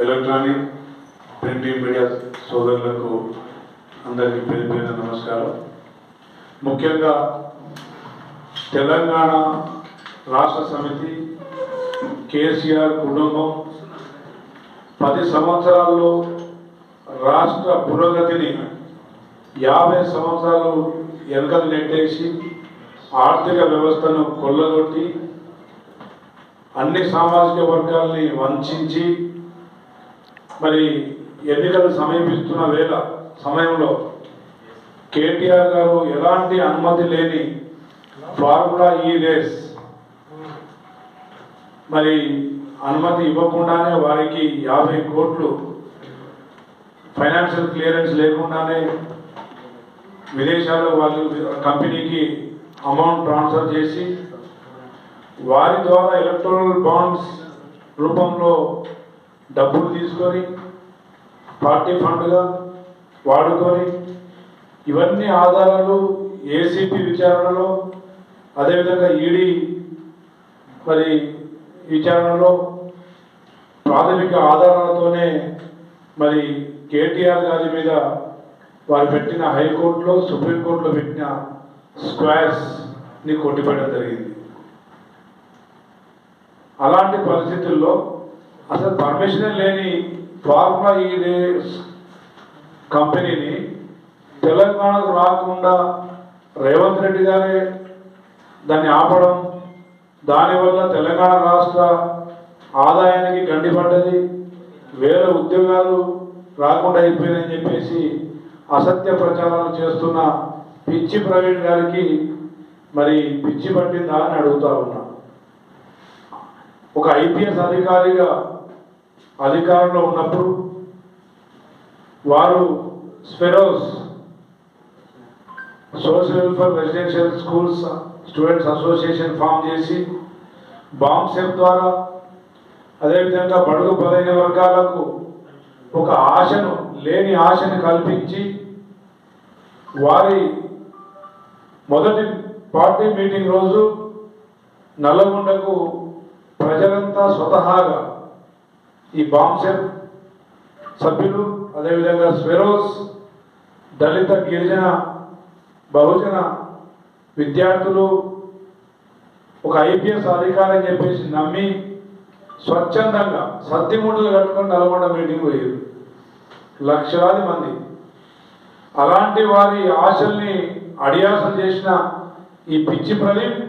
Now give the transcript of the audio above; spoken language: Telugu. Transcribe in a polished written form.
ఎలక్ట్రానిక్ ప్రింటింగ్ మీడియా సోదరులకు అందరికీ పేరు నమస్కారం. ముఖ్యంగా తెలంగాణ రాష్ట్ర సమితి కేసీఆర్ కుటుంబం 10 సంవత్సరాల్లో రాష్ట్ర పురోగతిని 50 సంవత్సరాలు వెనుకకు నెట్టేసి ఆర్థిక వ్యవస్థను కొల్లగొట్టి అన్ని సామాజిక వర్గాల్ని వంచి మరి ఎన్నికలు సమీపిస్తున్న సమయంలో కేటీఆర్ గారు ఎలాంటి అనుమతి లేని ఫార్ములా ఈ రేస్ మరి అనుమతి ఇవ్వకుండానే వారికి 50 కోట్లు ఫైనాన్షియల్ క్లియరెన్స్ లేకుండానే విదేశాల్లో వాళ్ళు కంపెనీకి అమౌంట్ ట్రాన్స్ఫర్ చేసి వారి ద్వారా ఎలక్టోరల్ బాండ్స్ రూపంలో డబ్బులు తీసుకొని పార్టీ ఫండ్గా వాడుకొని ఇవన్నీ ఆధారాలు ఏసీపీ విచారణలో అదేవిధంగా ఈడీ మరి విచారణలో ప్రాథమిక ఆధారాలతోనే మరి కేటీఆర్ గారి మీద వారు పెట్టిన హైకోర్టులో సుప్రీంకోర్టులో పెట్టిన స్క్వాష్ని కొట్టిపడడం జరిగింది. అలాంటి పరిస్థితుల్లో అసలు పర్మిషన్ లేని ఫార్ములా ఈ రేస్ కంపెనీని తెలంగాణకు రాకుండా రేవంత్ రెడ్డి గారే దాన్ని ఆపడం, దానివల్ల తెలంగాణ రాష్ట్ర ఆదాయానికి గండిపడ్డది, వేల ఉద్యోగాలు రాకుండా అయిపోయినాయని చెప్పేసి అసత్య ప్రచారాలు చేస్తున్న పిచ్చి ప్రవీణ్ గారికి మరి పిచ్చి పట్టిందా అని అడుగుతా ఉన్నా. ఒక ఐపీఎస్ అధికారిగా అధికారంలో ఉన్నప్పుడు వారు స్పెరోస్ social welfare residential schools students association form చేసి బాంబ్సెప్ ద్వారా అదేవిధంగా బడుగు బలైన వర్గాలకు ఒక లేని ఆశను కల్పించి వారి మొదటి పార్టీ మీటింగ్ రోజు నల్లగొండకు ప్రజలంతా స్వతహాగా ఈ బాంబ్సెప్ సభ్యులు అదేవిధంగా స్వెరోస్ దళిత గిరిజన బహుజన విద్యార్థులు ఒక ఐపీఎస్ అధికారి అని చెప్పేసి నమ్మి స్వచ్ఛందంగా సత్తిముడులు కట్టుకొని నల్గొండ మీటింగ్ పోయారు లక్షలాది మంది. అలాంటి వారి ఆశల్ని అడియాసలు చేసిన ఈ పిచ్చి ప్రదీప్